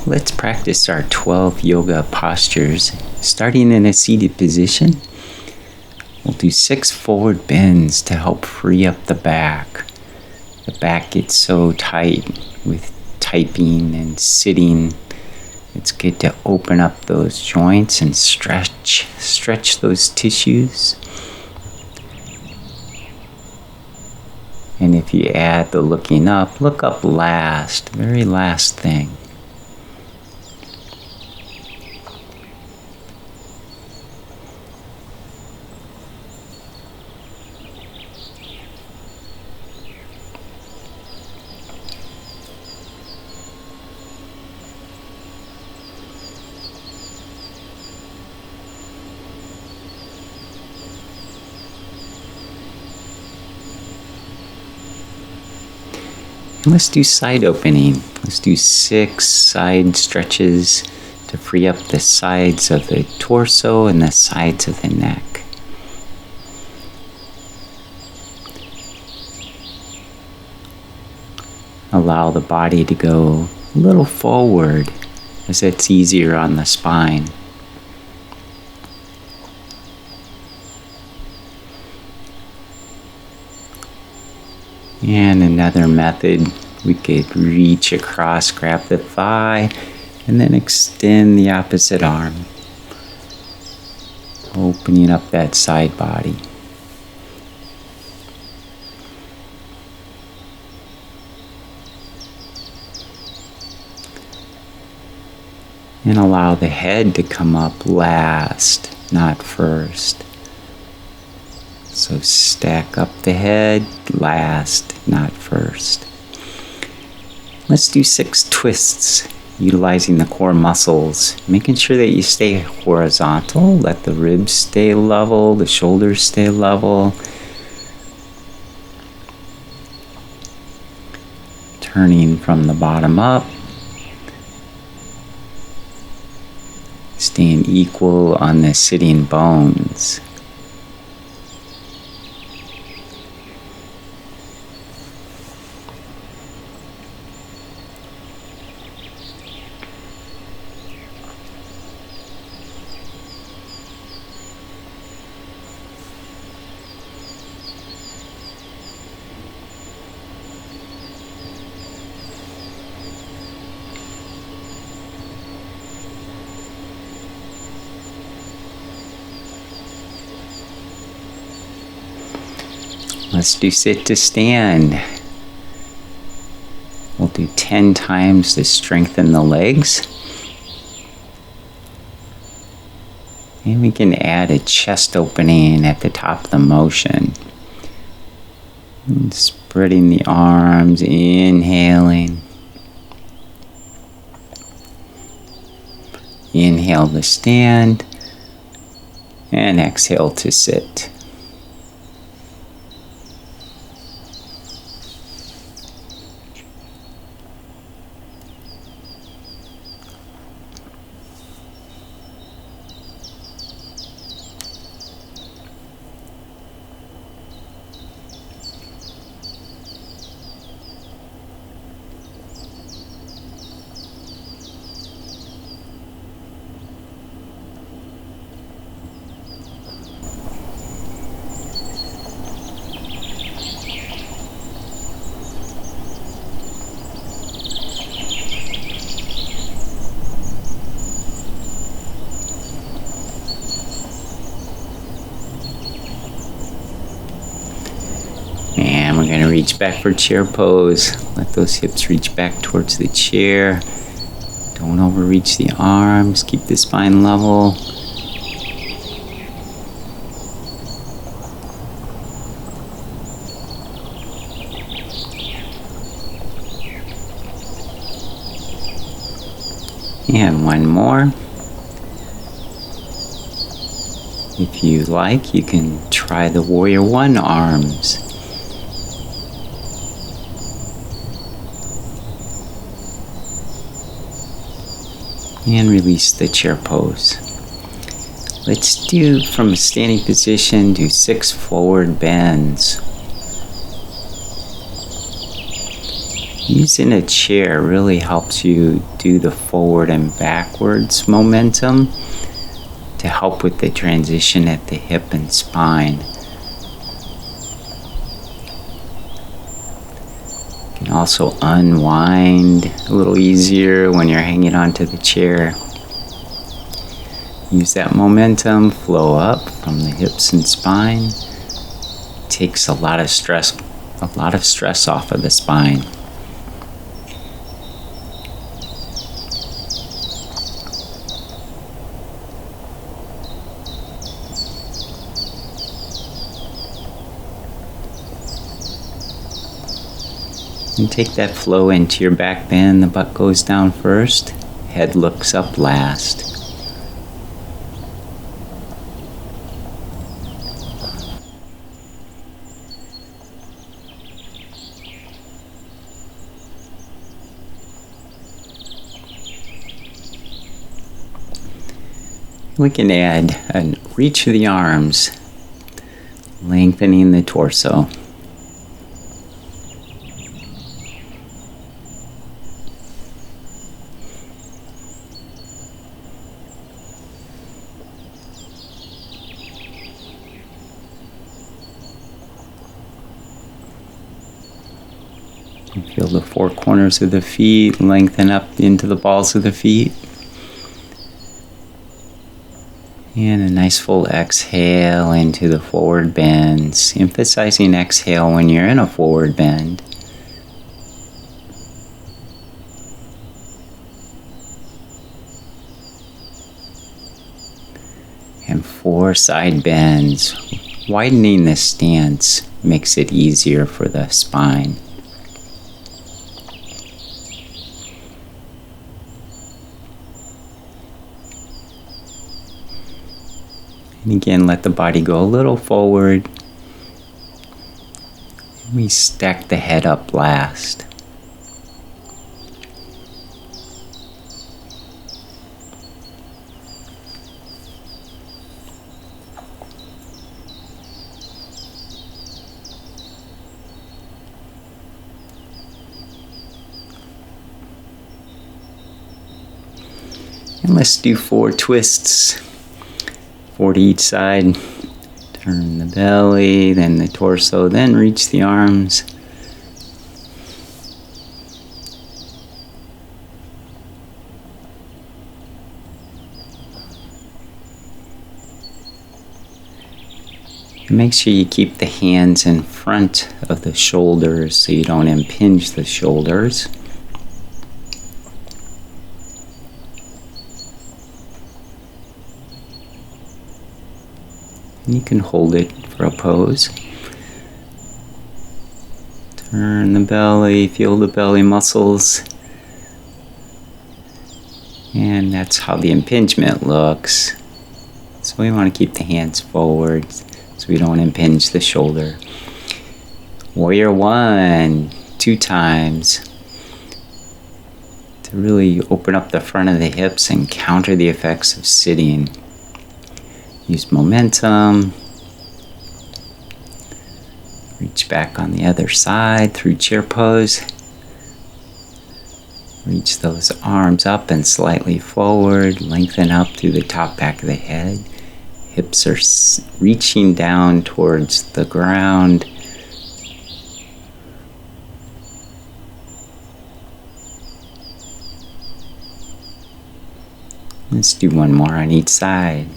let's practice our 12 yoga postures. Starting in a seated position, we'll do 6 forward bends to help free up the back. The back gets so tight with typing and sitting. It's good to open up those joints and stretch those tissues. And if you add the looking up, look up last, very last thing. And let's do side opening. Let's do 6 side stretches to free up the sides of the torso and the sides of the neck. Allow the body to go a little forward as it's easier on the spine. And another method, we could reach across, grab the thigh, and then extend the opposite arm, opening up that side body. And allow the head to come up last, not first. So stack up the head, last, not first. Let's do 6 twists, utilizing the core muscles, making sure that you stay horizontal, let the ribs stay level, the shoulders stay level. Turning from the bottom up, staying equal on the sitting bones. Let's do sit to stand. We'll do 10 times to strengthen the legs. And we can add a chest opening at the top of the motion. And spreading the arms, inhaling. Inhale to stand. And exhale to sit. And we're going to reach back for chair pose. Let those hips reach back towards the chair. Don't overreach the arms. Keep the spine level. And one more. If you like, you can try the Warrior One arms. And release the chair pose. Let's do, from a standing position, do 6 forward bends. Using a chair really helps you do the forward and backwards momentum to help with the transition at the hip and spine. You can also unwind a little easier when you're hanging onto the chair. Use that momentum, flow up from the hips and spine. Takes a lot of stress off of the spine. And take that flow into your back bend. The butt goes down first, head looks up last. We can add a reach of the arms, lengthening the torso. Feel the four corners of the feet lengthen up into the balls of the feet. And a nice full exhale into the forward bends, emphasizing exhale when you're in a forward bend. And 4 side bends. Widening the stance makes it easier for the spine. And again, let the body go a little forward. We stack the head up last. And let's do 4 twists. 4 to each side. Turn the belly, then the torso, then reach the arms. And make sure you keep the hands in front of the shoulders so you don't impinge the shoulders. And you can hold it for a pose. Turn the belly, feel the belly muscles. And that's how the impingement looks. So we want to keep the hands forward so we don't impinge the shoulder. Warrior 1, 2 times. To really open up the front of the hips and counter the effects of sitting. Use momentum. Reach back on the other side through chair pose. Reach those arms up and slightly forward. Lengthen up through the top back of the head. Hips are reaching down towards the ground. Let's do one more on each side.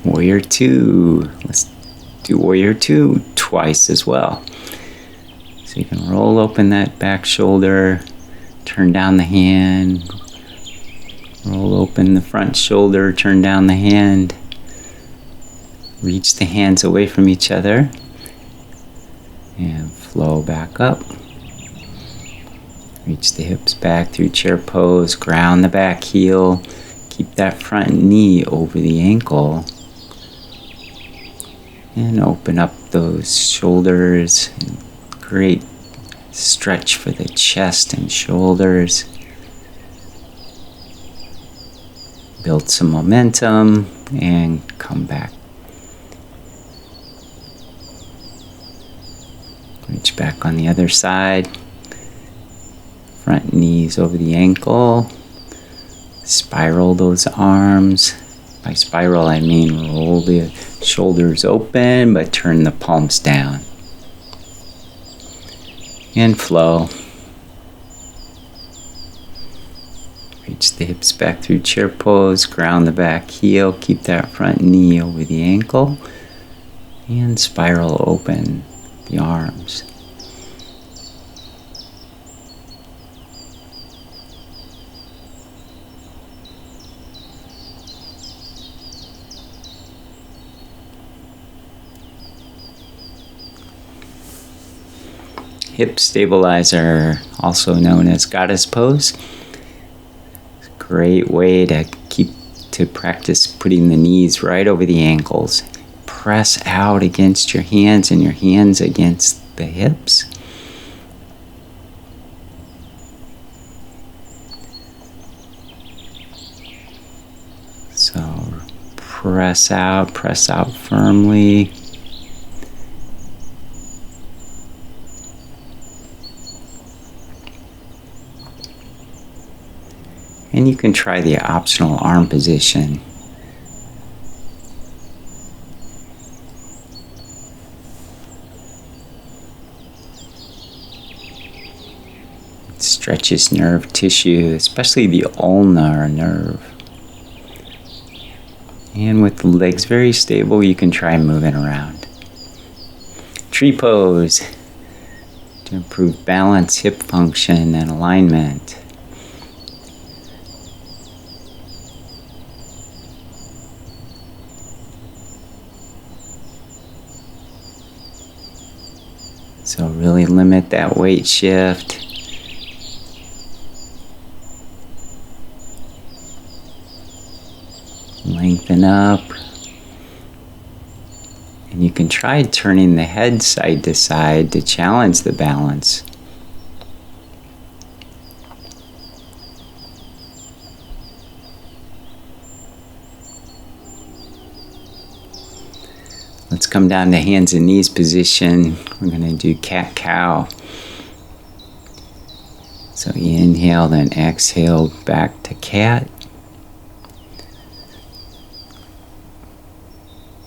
Warrior 2. Let's do Warrior 2 twice as well. So you can roll open that back shoulder, turn down the hand, roll open the front shoulder, turn down the hand. Reach the hands away from each other and flow back up. Reach the hips back through chair pose, ground the back heel, keep that front knee over the ankle, and open up those shoulders. Great stretch for the chest and shoulders. Build some momentum and come back. Reach back on the other side. Front knees over the ankle. Spiral those arms. By spiral, I mean roll the shoulders open, but turn the palms down. And flow. Reach the hips back through chair pose. Ground the back heel. Keep that front knee over the ankle. And spiral open the arms. Hip stabilizer, also known as goddess pose. Great way to practice putting the knees right over the ankles. Press out against your hands and your hands against the hips. So press out firmly. And you can try the optional arm position. It stretches nerve tissue, especially the ulnar nerve. And with the legs very stable, you can try moving around. Tree pose to improve balance, hip function, and alignment. So really limit that weight shift. Lengthen up. And you can try turning the head side to side to challenge the balance. Let's come down to hands and knees position. We're going to do cat-cow. So inhale, then exhale back to cat.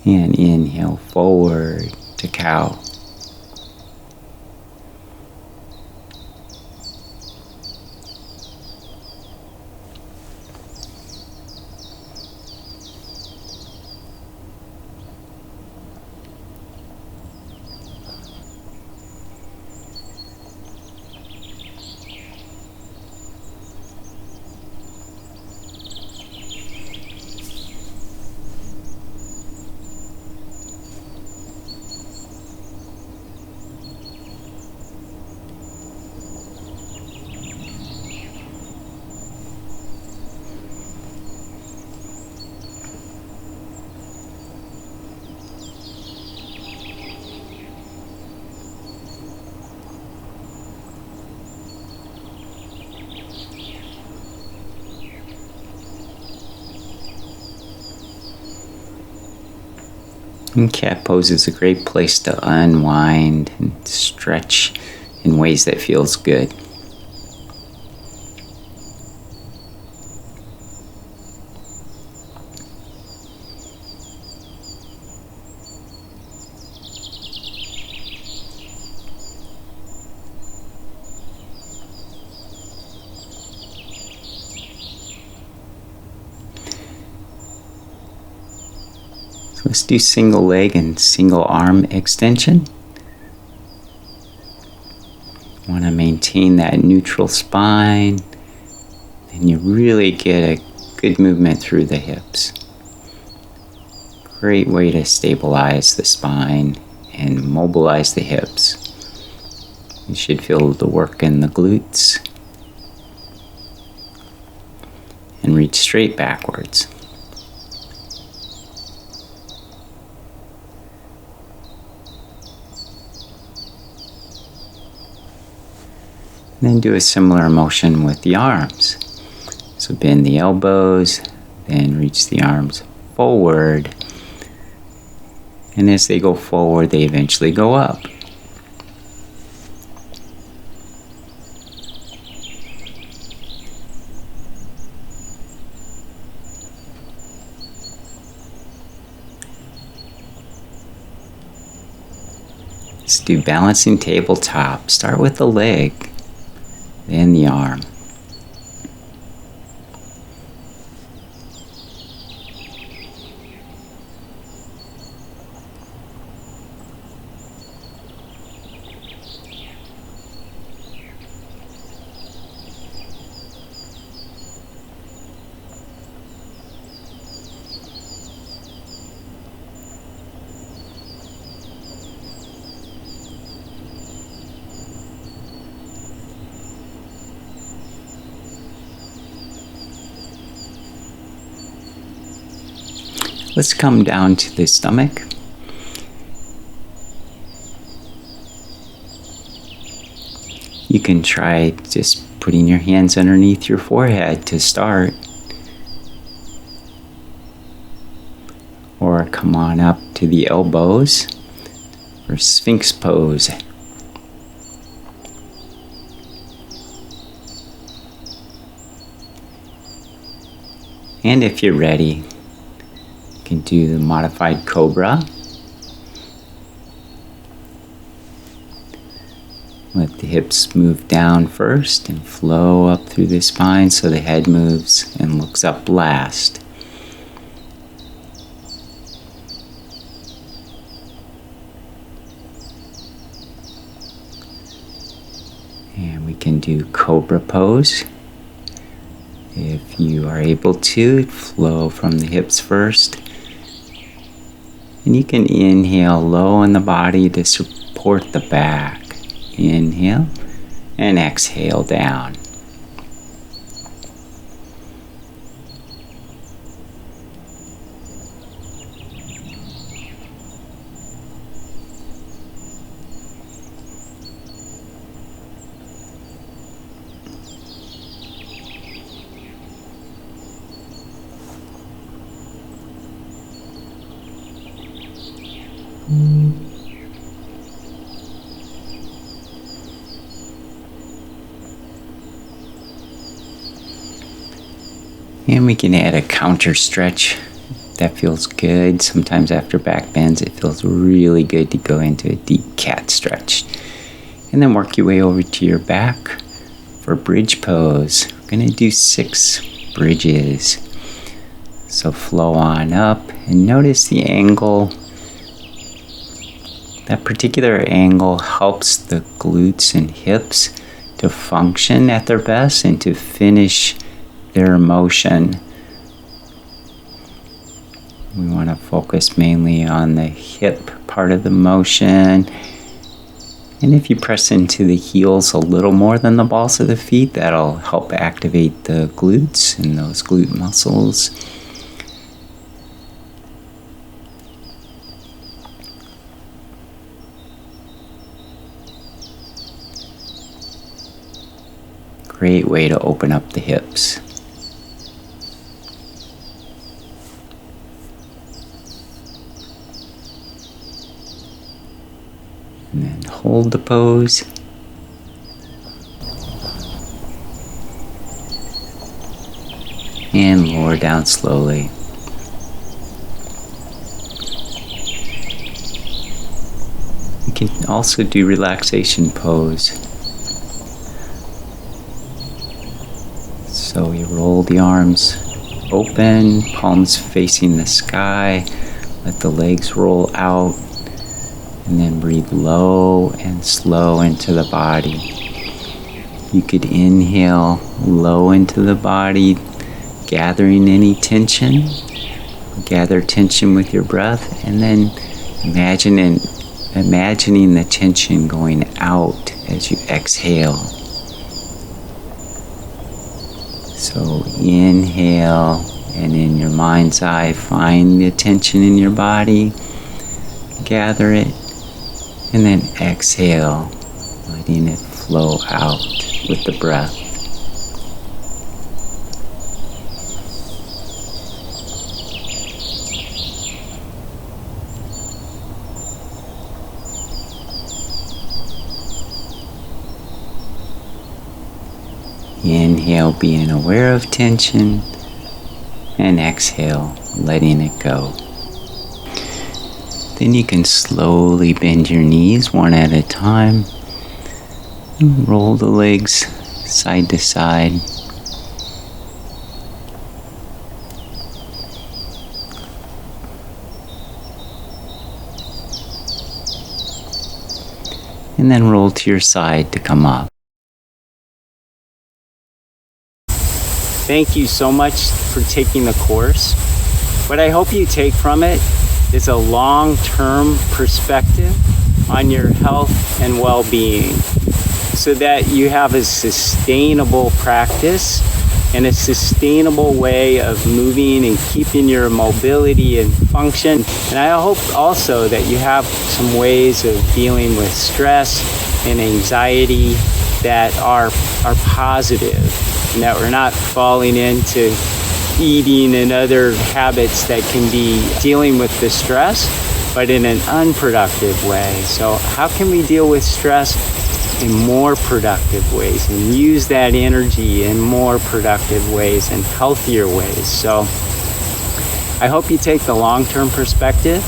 And inhale forward to cow. And cat pose is a great place to unwind and stretch in ways that feels good. Let's do single leg and single arm extension. Want to maintain that neutral spine, and you really get a good movement through the hips. Great way to stabilize the spine and mobilize the hips. You should feel the work in the glutes. And reach straight backwards. And then do a similar motion with the arms. So bend the elbows, then reach the arms forward. And as they go forward, they eventually go up. Let's do balancing tabletop. Start with the leg, then the arm. Let's come down to the stomach. You can try just putting your hands underneath your forehead to start. Or come on up to the elbows for Sphinx pose. And if you're ready, you can do the modified cobra. Let the hips move down first and flow up through the spine so the head moves and looks up last. And we can do cobra pose. If you are able to, flow from the hips first. And you can inhale low in the body to support the back. Inhale and exhale down. And we can add a counter stretch. That feels good. Sometimes after back bends, it feels really good to go into a deep cat stretch. And then work your way over to your back for bridge pose. We're going to do 6 bridges. So flow on up and notice the angle. That particular angle helps the glutes and hips to function at their best and to finish their motion. We want to focus mainly on the hip part of the motion. And if you press into the heels a little more than the balls of the feet, that'll help activate the glutes and those glute muscles. Great way to open up the hips. And then hold the pose. And lower down slowly. You can also do relaxation pose. So you roll the arms open, palms facing the sky, let the legs roll out. And then breathe low and slow into the body. You could inhale low into the body, gathering any tension. Gather tension with your breath, and then imagining the tension going out as you exhale. So inhale, and in your mind's eye, find the tension in your body, gather it, and then exhale, letting it flow out with the breath. Inhale, being aware of tension, and exhale, letting it go. Then you can slowly bend your knees one at a time. Roll the legs side to side. And then roll to your side to come up. Thank you so much for taking the course. What I hope you take from it is a long-term perspective on your health and well-being, so that you have a sustainable practice and a sustainable way of moving and keeping your mobility and function. And I hope also that you have some ways of dealing with stress and anxiety that are positive, and that we're not falling into eating and other habits that can be dealing with the stress, but in an unproductive way. So how can we deal with stress in more productive ways and use that energy in more productive ways and healthier ways? So I hope you take the long-term perspective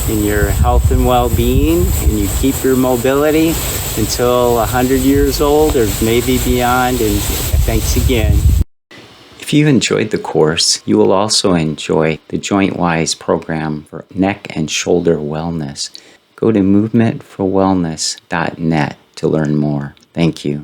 in your health and well-being, and you keep your mobility until 100 years old or maybe beyond. And thanks again. If you enjoyed the course, you will also enjoy the JointWise program for neck and shoulder wellness. Go to movementforwellness.net to learn more. Thank you.